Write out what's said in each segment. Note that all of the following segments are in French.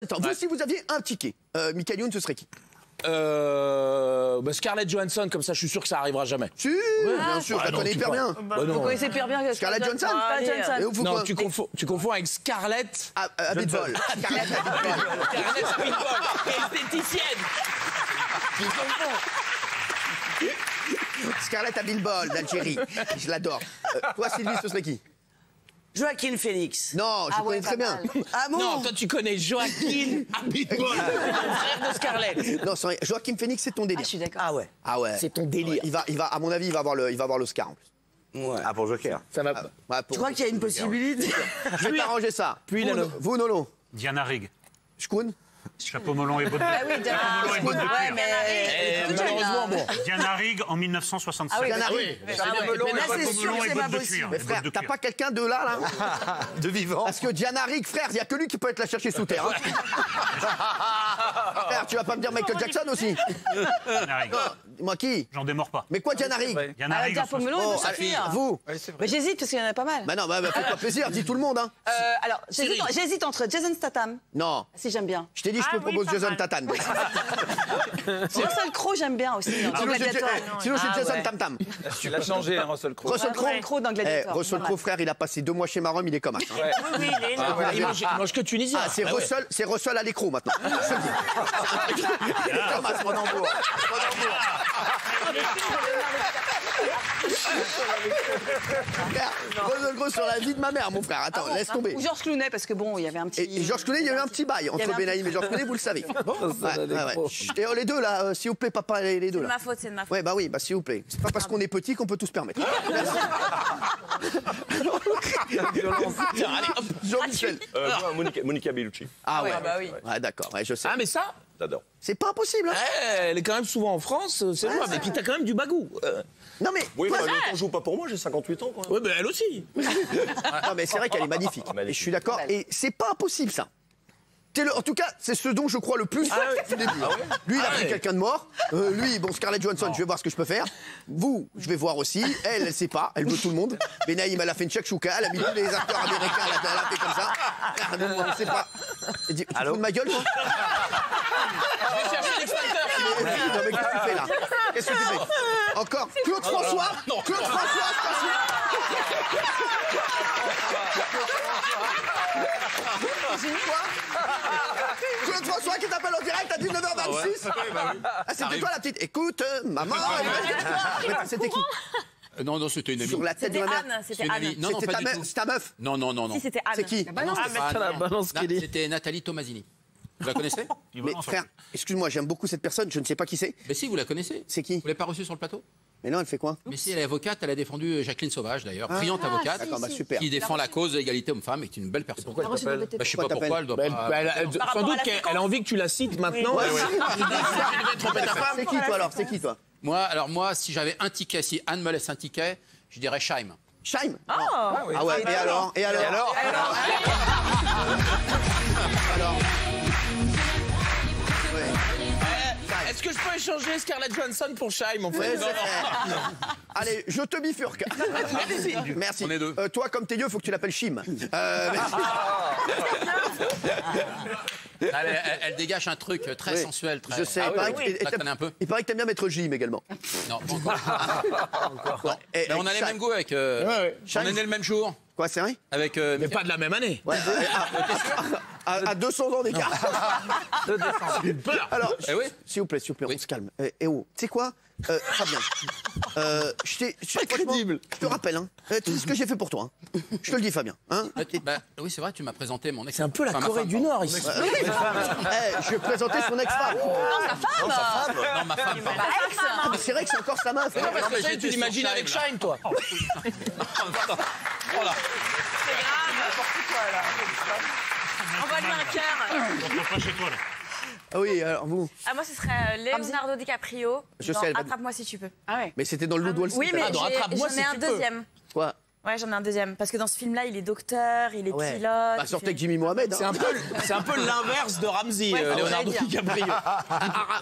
Attends, vous, si vous aviez un ticket, Michael Youn, ce serait qui? Scarlett Johansson, comme ça, je suis sûr que ça arrivera jamais. Si, bien sûr, je la connais hyper bien. Vous connaissez hyper bien Scarlett Johansson. Et vous, Non, quoi tu confonds avec Scarlett Abitbol. Scarlett Abitbol. Scarlett Abitbol, esthéticienne. Tu confonds. Scarlett Abitbol d'Algérie. Je l'adore. Toi, Sylvie, ce serait qui? Joaquin Phoenix. Non, je connais très bien. Ah bon? Non, toi, tu connais Joaquin Abitbol, frère de Scarlett. Non, Joaquin Phoenix, c'est ton délire. Ah, je suis d'accord. Ah ouais. Ah ouais. C'est ton délire. Il va, à mon avis, il va avoir l'Oscar en plus. Ouais. Ah, pour Joker. Ça va. Ouais, Tu crois qu'il y a une possibilité? Je vais t'arranger ça. Puis, vous, Nolo. Diana Rigg. Shkoun. Chapeau melon et bottes de Ah oui, Diana Chapeau melon et bottes de Ouais, cuir. mais. Malheureusement, bon. Diana Rigg en 1967. Ah oui, Diana Ah Rigg. oui. Là, c'est sûr que c'est pas possible. Mais frère, t'as pas quelqu'un de là De vivant. Parce que Diana Rigg, frère, il y a que lui qui peut être la chercher sous terre. Hein. Frère, tu vas pas me dire Michael Jackson aussi? Diana Rigg. Moi qui? J'en démords pas. Mais quoi, Diana Rigg? Diana Ah, Rigg en Diana Pomelo, Oh, il peut sortir. vous? Mais j'hésite parce qu'il y en a pas mal. Bah non, fais-toi plaisir, dis tout le monde. Hein. Alors, j'hésite entre Jason Statham. Non, Si, j'aime bien. je t'ai dit, je te propose Jason Tatam. Russell Crowe, j'aime bien aussi. Dans Gladiator. Sinon, c'est Jason ouais. Tam Tam. Tu l'as changé, hein, Russell Crowe. Russell Crowe. Russell Crowe dans Gladiator. Russell Crowe, frère, il a passé 2 mois chez Marom, il est comme un. Oui, il est énorme. Il mange que tunisien. Ah, c'est Russell à l'écro maintenant. Je te le dis. Il est comme un, mon amour. Frère, Russell Crowe sur la vie de ma mère, mon frère. Attends, laisse tomber. Ou Georges Clooney, parce que bon, il y avait un petit. Et Georges Clooney, il y a eu un petit bail entre Benaïm et Georges Clooney, vous le savez. Ouais. Chut, et les deux là, s'il vous plaît, papa, les deux C'est de là. ma faute, c'est de ma faute. Ouais, bah oui, bah s'il vous plaît. C'est pas parce qu'on est petit qu'on peut tout se permettre. Tiens, allez, hop. Jean-Michel. Moi, Monica Bellucci. Ah ouais. Ah bah oui. Ouais, d'accord, ouais, je sais. Ah, mais ça, J'adore. C'est pas impossible. Hein. elle est quand même souvent en France, c'est jouable. Et puis t'as quand même du bagou. Non mais. Oui, toi, mais on joue pas pour moi, j'ai 58 ans. Quoi. Ouais, mais elle aussi. Non mais c'est vrai qu'elle est magnifique. Et je suis d'accord. Et c'est pas impossible ça. En tout cas, c'est ce dont je crois le plus du début. Lui, il a pris quelqu'un de mort. Lui, bon, Scarlett Johansson, je vais voir ce que je peux faire. Vous, je vais voir aussi. Elle sait pas. Elle veut tout le monde. Benaïm, elle a fait une shakshuka. Elle a mis tous les acteurs américains. Elle a fait comme ça. On sait pas. Elle dit, tu te fous de ma gueule, toi? Je vais chercher l'extincteur. Non, mais qu'est-ce que tu fais là? Qu'est-ce que tu fais? Encore Claude François? Claude François, Claude François qui t'appelle en direct à 19h26. Ah, c'était toi la petite. Écoute, maman. C'était qui? Non, c'était une amie. Sur la tête de C'était ma mère. Anne, c'était Une Anne. amie. Non, non, C'était pas ta du tout. c'est ta meuf? Non. Si, c'était Anne. C'est qui? Non, c'est pas Anne. balance Non, c'était Nathalie Tomasini. Vous la connaissez? Mais frère, excuse-moi, j'aime beaucoup cette personne, je ne sais pas qui c'est. Mais si, vous la connaissez. C'est qui? Vous l'avez pas reçue sur le plateau? Mais non, elle fait quoi? Mais si, elle est avocate, elle a défendu Jacqueline Sauvage d'ailleurs, brillante avocate, D'accord, bah super. qui défend la cause de l'égalité homme-femme et qui est une belle personne. Pourquoi Elle a reçu le BTP. Bah, je sais pas Pourquoi pourquoi elle doit pas. Par Sans rapport doute à la qu'elle a envie que tu la cites maintenant. C'est qui toi alors? C'est qui toi? Moi, si j'avais un ticket, si Anne me laisse un ticket, je dirais Scheim. Scheim? Ah ouais, et alors? Et alors? Est-ce que je peux échanger Scarlett Johansson pour Scheim, en fait? Ouais, c'est fait. Allez, je te bifurque. Merci. On est deux. Toi, comme t'es vieux, faut que tu l'appelles Chim. Elle dégage un truc très Oui. sensuel, très. Je sais. Ah, il paraît oui, que- oui. La connais un peu. Il paraît que t'aimes bien mettre Jim également. Non, pas encore. Non. Et- Mais on a les Scheim. mêmes goûts avec. On est né le même jour. Quoi, c'est vrai? Avec. Mais pas de la même année. Ouais. À 200 ans d'écart. Alors, Eh oui. s'il vous plaît, on se calme. Oh, tu sais quoi, Fabien, franchement, je te rappelle, hein, tu sais ce que j'ai fait pour toi. Hein. Je te le dis, Fabien. Hein. Bah, oui, c'est vrai, tu m'as présenté mon ex. C'est un peu la Corée du Nord, ici. Je vais présenter son ex-femme. Non, ma femme. pardon. Ah, mais c'est vrai que c'est encore sa meuf. Non, parce que mais Scheim, j'étais tu l'imagines sur avec Scheim, Scheim, toi. Voilà. Envoie-lui un cœur. Rentre pas chez toi, là. Ah oui, alors vous. Ah, moi, ce serait Leonardo DiCaprio. Je dans sais, elle va- Attrape-moi si tu peux. Ah ouais. Mais c'était dans le Loup de Wall Street. Oui, mais Ah, donc Attrape-moi j'en si ai un tu peux. deuxième. Quoi? Ouais, j'en ai un deuxième. Parce que dans ce film-là, il est docteur, il est Ouais. pilote. Bah, il sortez fait- avec Jimmy Mohamed. C'est un peu l'inverse de Ramsey, Ouais, Leonardo j'allais dire. DiCaprio.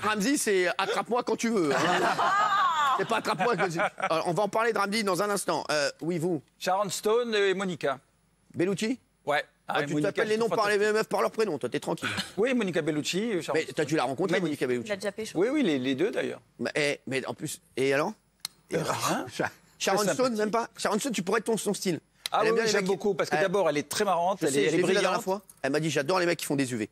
Ramsey, c'est attrape-moi quand tu veux. Hein. C'est pas attrape-moi. Alors, on va en parler de Ramsey dans un instant. Oui, vous. Sharon Stone et Monica. Bellucci? Ouais. Toi, tu t'appelles les noms par les meufs par leur prénom, toi, t'es tranquille. Oui, Monica Bellucci. Mais t'as dû la rencontrer, Monica Il Bellucci. a déjà pécho. Oui, les deux d'ailleurs. Mais en plus, et alors Sharon Stone, même pas. Sharon Stone, tu pourrais être son style. Ah Elle aime oui, bien les j'aime mecs- beaucoup parce que d'abord elle est très marrante, Je sais, elle je est l'ai vue la dernière brillante. fois. Elle m'a dit j'adore les mecs qui font des UV.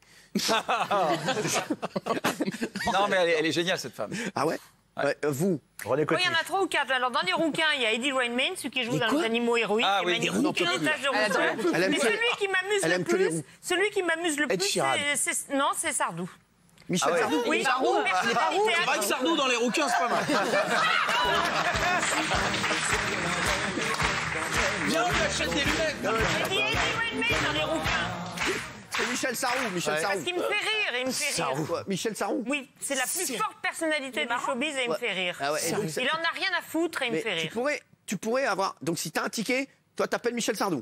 Non mais elle est géniale cette femme. Ah ouais, ouais. Vous René Oui, Coty. il y en a 3 ou 4. Alors, dans les rouquins, il y a Eddie Redmayne, celui qui joue dans les animaux héroïques. Ah qui est oui, magnifique, non, qui est plus. une tache de rousseur. Elle aime Mais que- celui qui m'amuse elle le aime que les plus, roux. celui qui m'amuse le Ed plus, Sheeran. non, c'est Sardou. Michel Ah ouais. Sardou Oui, Sardou, personnalité. C'est vrai que Sardou dans les rouquins, c'est pas mal. Viens, on lui achète des lunettes. J'ai dit Eddie Redmayne dans les rouquins. C'est Michel Sarrou, Michel Parce Sarrou. qu'il me fait rire, il me fait rire. Quoi, Michel Sarrou. Oui, c'est la plus forte personnalité du showbiz et il me fait rire. Ah ouais, et donc, Il en a rien à foutre et il me mais fait rire. tu pourrais avoir. Donc si t'as un ticket, toi t'appelles Michel Sardou.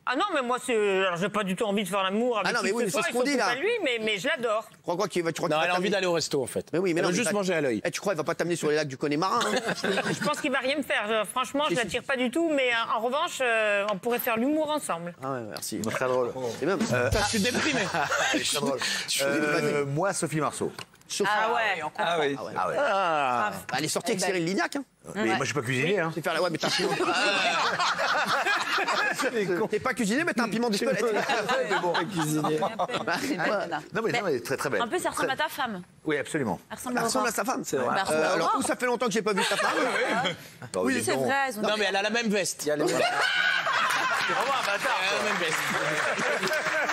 Ah non, mais moi, alors j'ai pas du tout envie de faire l'amour avec Ah non, qui mais que oui, ce mais c'est soit, ce et qu'on dit, surtout là. pas lui, mais je l'adore. Tu crois quoi qu'il va tu crois Non, qu'il va elle a envie t'amener- d'aller au resto en fait. Mais oui, mais Elle non, veut mais juste pas- manger à l'œil. Eh, tu crois qu'il va pas t'amener sur les lacs du Connemara hein Je pense qu'il va rien me faire. Franchement, je l'attire pas du tout, mais en revanche, on pourrait faire l'humour ensemble. Ah ouais, merci. Très drôle. C'est même. Je suis déprimé. Très drôle. Moi, Sophie Marceau. Ah ouais. Ah oui. Ah ouais. Bah, elle est sortie avec Cyril Lignac. Hein. Mais moi, je suis pas cuisinier. Hein. C'est faire la ouais, mais t'as un piment. T'es pas cuisiné, mais t'as un piment d'Espelette. Mais bon. Bah, Non, mais très très belle. Un peu, ça ressemble à ta femme. Oui, absolument. Elle ressemble Elle à ressemble à Aurore. sa femme. C'est vrai. Elle ressemble à Alors, Aurore. où ça fait longtemps que j'ai pas vu ta femme Oui, c'est vrai. elles ont- Non, mais elle a la même veste. Il y a les- Elle a la même veste.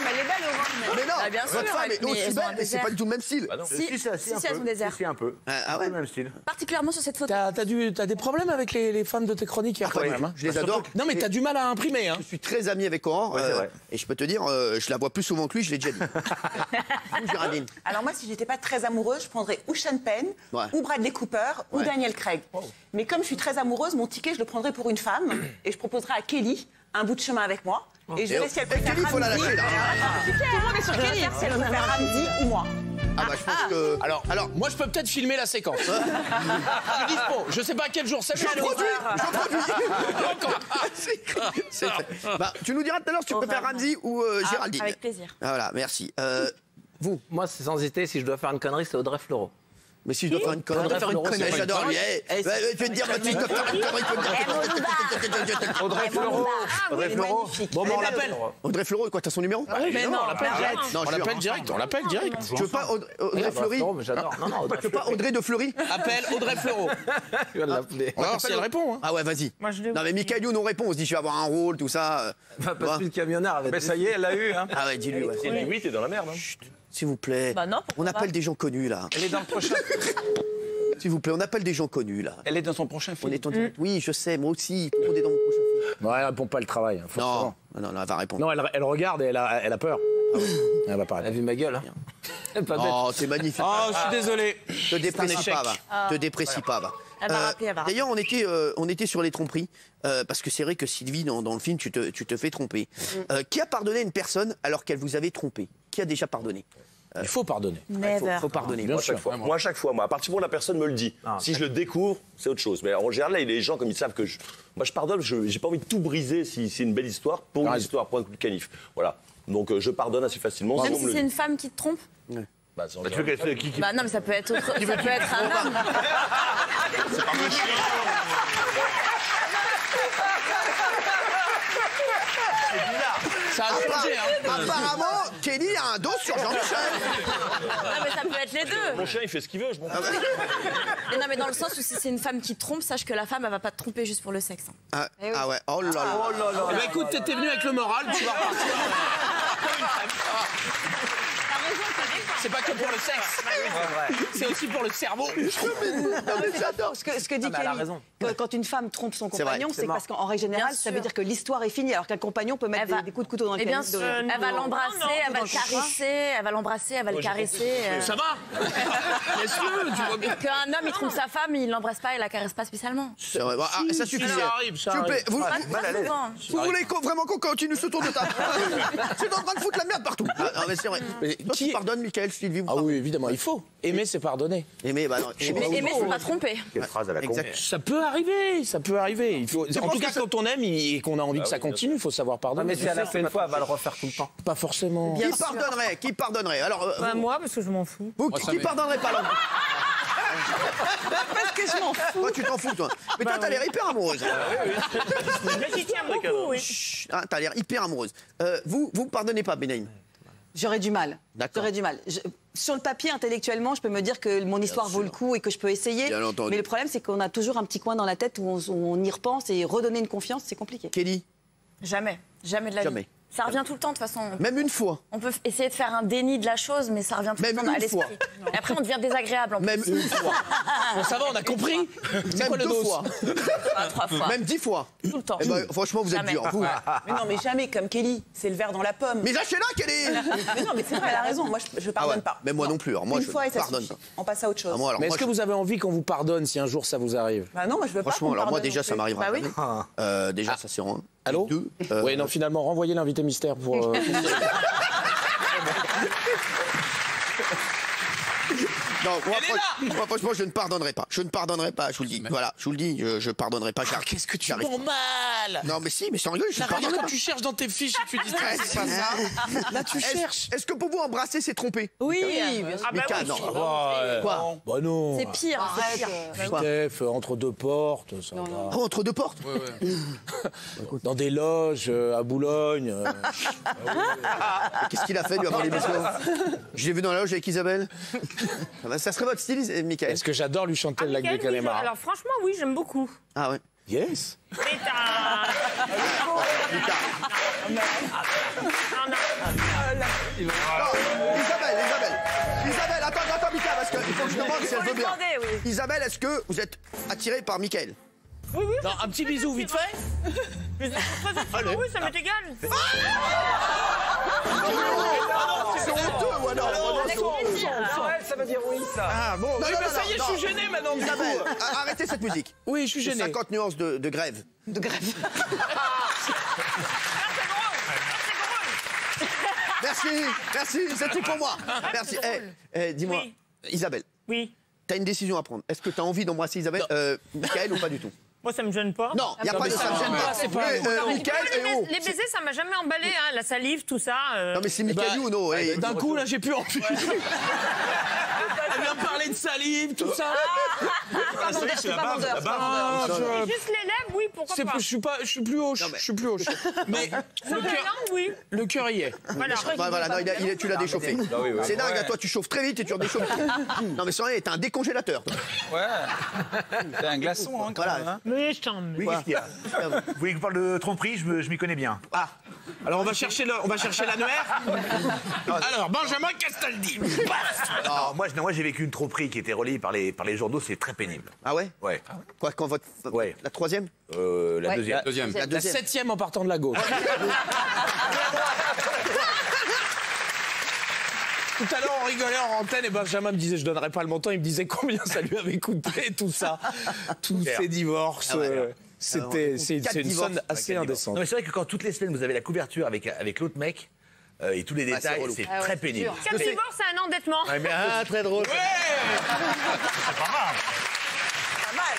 Mais elle est belle, Aurore. Mais non, Ah, bien sûr, votre femme est mais aussi elles ont un belle, mais c'est désert. pas du tout le même style. Si, si, elles ont des airs. Si, un peu. Ah ouais. Le même style. Particulièrement sur cette photo. T'as des problèmes avec les femmes de tes chroniques Ah, quand ouais, même. Hein. je les adore. Non, mais t'as du mal à imprimer. Hein. Je suis très ami avec Aurore. Ouais, c'est vrai. Et je peux te dire, je la vois plus souvent que lui, je l'ai déjà dit. Ou Géraldine. Alors moi, si j'étais pas très amoureuse, je prendrais ou Sean Penn, Ouais. ou Bradley Cooper, ou Ouais. Daniel Craig. Mais comme je suis très amoureuse, mon ticket, je le prendrais pour une femme, et je proposerais à Kelly un bout de chemin avec moi. Et je verrai si elle Et préfère Kelly, faut la Ramsey. lâcher là. Tout le monde est sur Kelly. Si elle préfère Ramsey ou moi. Ah bah je pense que. Alors, moi, je peux peut-être filmer la séquence. Je suis dispo. Je sais pas à quel jour c'est. Je produis. C'est fait. Bah, tu nous diras tout à l'heure si tu préfères Ramsey ou Géraldine. Avec plaisir. Ah, voilà, merci. Vous, Moi, c'est sans hésiter, si je dois faire une connerie, c'est Audrey Fleurot. mais si je dois faire une connerie, Audrey Fleurot, c'est pas une j'adore lui. connerie. Eh, je vais te dire, si je dois faire une connerie, Audrey Fleurot. Audrey Fleurot. Bon, bah, on l'appelle. Audrey Fleurot, quoi, t'as son numéro Mais non, on l'appelle direct. Non, On je l'appelle jure. direct. On l'appelle direct. Tu veux pas Audrey Fleury Fleurot, mais j'adore. Non, non, Audrey Tu veux pas Audrey de Fleury Appelle Audrey Fleurot. je vais l'appeler. On va voir si elle répond. Hein. Ah ouais, vas-y. Moi, je l'ai Non mais Michael Youn, on répond, on se dit je vais avoir un rôle, tout ça. Va pas plus de camionnard avec Mais ça y est, elle l'a eu. Hein. Ah ouais, dis-lui, ouais. Oui, t'es dans la merde. Hein. S'il vous plaît. Bah non, pourquoi On appelle pas. des gens connus là. Elle est dans le prochain. S'il vous plaît, on appelle des gens connus là. Elle est dans son prochain On film. est en direct. Oui, je sais, moi aussi. Tout le monde est dans mon prochain film. Ouais, elle répond pas le travail. Non, forcément. non, elle va répondre. Non, elle regarde et elle a peur. Elle va pas Elle a répondre. vu ma gueule. Hein. Pas bête. Oh, c'est magnifique. Oh, je suis désolé. Te déprécie échec. pas, va. Te déprécie pas, va. Elle va rappeler, elle va rappeler. D'ailleurs, on était sur les tromperies, parce que c'est vrai que Sylvie, dans le film, tu te fais tromper. Qui a pardonné une personne alors qu'elle vous avait trompé? Qui a déjà pardonné? Il faut pardonner. Never. Faut pardonner. Bien Moi, à chaque sûr. fois. Moi, à chaque fois. Moi, à partir du moment où la personne me le dit. Si je le découvre, c'est autre chose. Mais en général, là, les gens, comme ils savent que moi, je pardonne, j'ai pas envie de tout briser si c'est une belle histoire, pour une histoire, pour un coup de canif. Voilà. Donc, je pardonne assez facilement. Même si on si me le c'est dit. une femme qui te trompe. Bah, tu veux qu'elle qui Bah non, mais ça peut être autre. Ça peut être un homme. Ça a changé. Hein. Apparemment, Kelly a un dos sur Jean-Michel. Non, mais ça peut être les deux. Mon chien, il fait ce qu'il veut, je m'en fous. Mais non, mais dans le sens où si c'est une femme qui te trompe, sache que la femme, elle va pas te tromper juste pour le sexe. Hein. Ah ouais, oh là là. Eh ben, écoute, t'étais venu avec le moral, tu vas repartir. C'est pas que pour le sexe. C'est aussi pour le cerveau. J'adore. Ce que dit mais elle a Kelly, raison. quand une femme trompe son C'est vrai, compagnon, c'est c'est mort. parce qu'en règle générale, Bien ça veut sûr. dire que l'histoire est finie, alors qu'un compagnon peut mettre Elle va- des coups de couteau dans le Et bien canif. sûr, elle va l'embrasser, elle va le caresser, elle va l'embrasser, elle va le caresser. Ça va Laisse-le, tu vois bien. Et qu'un homme, il trompe sa femme, il l'embrasse pas, il la caresse pas spécialement. C'est vrai. Bon, ça suffit. Ça arrive, ça S'il vous plaît, arrive. vous, Pas souvent. vous voulez vraiment qu'on continue ce tour de table? C'est en train de foutre la merde partout. Ah, non, mais c'est vrai. Toi, tu pardonnes, Michael, Michael, Sylvie, vous Ah oui, évidemment, il faut. Aimer, c'est pardonner. Aimer, bah non. Aimer, c'est pas tromper. Quelle phrase à la con. Exact. Ça peut arriver, ça peut arriver. Il faut... En tout cas, quand on aime et qu'on a envie que ça continue, il faut savoir pardonner. Mais si elle a fait une fois, elle va le refaire tout le temps. Pas forcément. Qui pardonnerait Alors, Bah, moi, parce que je m'en fous. vous, Moi, ça qui m'est- pardonnerait pas l'homme Parce que je m'en fous. Toi, tu t'en fous, toi. Mais toi, t'as l'air hyper amoureuse. Mais j'y tiens beaucoup, oui. Chut, hein, t'as l'air hyper amoureuse. Vous pardonnez pas, Benaïm? J'aurais du mal. D'accord. J'aurais du mal. Sur le papier, intellectuellement, je peux me dire que mon histoire vaut le coup et que je peux essayer. Bien entendu. Mais le problème, c'est qu'on a toujours un petit coin dans la tête où on y repense et redonner une confiance, c'est compliqué. Kelly? Jamais. Jamais de la Jamais. vie. Ça revient tout le temps, de toute façon. Même une fois? On peut essayer de faire un déni de la chose, mais ça revient tout Même le temps à une l'esprit. Et après, on devient désagréable. En Même une fois? Bon, ça va, on a compris. C'est Même quoi le 2 dos fois? plus. 3 fois. Même 10 fois? Tout le temps. Eh ben, franchement, vous êtes Jamais. dur. Vous. Mais non, mais jamais comme Kelly. C'est le verre dans la pomme. Mais lâchez-la, Kelly! Mais non, mais c'est vrai, elle a raison. Moi, je pardonne Ah ouais. pas. Mais moi non plus. Alors, moi, Une je fois et ça pardonne suffit. pas. On passe à autre chose. Ah, moi, alors, Mais moi, est-ce que vous avez envie qu'on vous pardonne si un jour ça vous arrive? Bah non, moi je veux pas. Franchement, qu'on me alors moi, pardonne déjà, non ça plus. m'arrivera Bah oui. jamais. Déjà, ça, c'est un. Allô? Deux, Oui, non, finalement, renvoyez l'invité mystère pour... Non, moi, franchement, je ne pardonnerai pas. Je ne pardonnerai pas, je vous le dis. Voilà, je vous le dis, je pardonnerai pas. Qu'est-ce que tu J'arrive prends mal? Non, mais si, mais sans rigoler, je ne pardonnerai Regarde pas. quand tu cherches dans tes fiches et tu dis c'est pas ça. Là, tu cherches. Est-ce que pour vous, embrasser, c'est tromper? Oui, Ah, bah Mika, oui. non. Ouais. Quoi? Bah non. C'est pire. C'est pire. Quoi? Steph, entre deux portes, ça va. Oh, entre deux portes? Dans des loges à Boulogne. Qu'est-ce qu'il a fait, lui, avant l'émission? Je l'ai vu dans la loge avec Isabelle. Ça serait votre style, Michael? Est-ce que j'adore lui chanter le lac de Michael, oui, Connemara? alors franchement, oui, j'aime beaucoup. Ah ouais. Yes. Mais t'as... Mika. Non, Isabelle, attends, Mika, parce qu'il faut que je demande si elle veut bien. demander, oui. Isabelle, est-ce que vous êtes attirée par Michael? Oui, oui. Non, un petit bisou vite fait. Mais oui, ça m'est égal. C'est honteux ou alors? Ça veut dire oui, ça. Ah bon, Non, oui, non, mais non, ça y est, non. je suis gêné maintenant du Isabelle, coup. arrêtez cette musique. Oui, je suis C'est gêné. 50 nuances de grève. De grève. Merci, c'est tout pour moi. Merci. Dis-moi, Oui. Isabelle, Oui. t'as une décision à prendre. Est-ce que t'as envie d'embrasser Isabelle, Michael, ou pas du tout? Moi, ça me gêne pas. Non, il n'y a pas de ça me gêne pas. c'est pas- Michael et oh. Les baisers, ça m'a jamais emballé, hein. La salive, tout ça. Non, mais c'est Michael ou non? D'un coup, là, j'ai plus envie. Elle vient me parler de salive, tout ça. Pas vendeur, c'est pas vendeur. c'est pas vendeur. Juste les lèvres, oui, pourquoi C'est pas. plus- je suis plus hoche. Je suis plus hoche. Mais Sur la langue, oui. le cœur y est. Voilà. Voilà, non, tu l'as déchauffé. C'est dingue, à toi, tu chauffes très vite et tu redéchauffes. Non, mais sans rien, t'es un décongélateur. toi. Ouais. C'est un glaçon, hein, quand Voilà. même, hein. Mais je t'en Oui, qu'est-ce qu'il y a Vous voulez que je parle de tromperie? Je m'y connais bien. Ah. Alors on va chercher l'annuaire. Alors Benjamin Castaldi. Alors, moi, j'ai vécu une tromperie qui était relayée par les journaux, c'est très pénible. Ah ouais? Ouais. Quoi, quand votre. Ouais. La troisième? La deuxième. Deuxième. La La deuxième. 7e en partant de la gauche. Tout à l'heure, on rigolait en antenne et Benjamin me disait, je donnerais pas le montant, il me disait combien ça lui avait coûté, tout ça. Tous ces divorces. Ah ouais. C'est Quatre une divorces. somme assez indécente. Non, mais c'est vrai que quand toutes les semaines vous avez la couverture avec l'autre mec et tous les c'est détails, relou. c'est Ah ouais, très c'est pénible. dur. 4 divorces, c'est un endettement. Ouais, mais, très drôle. Ouais. Pas mal.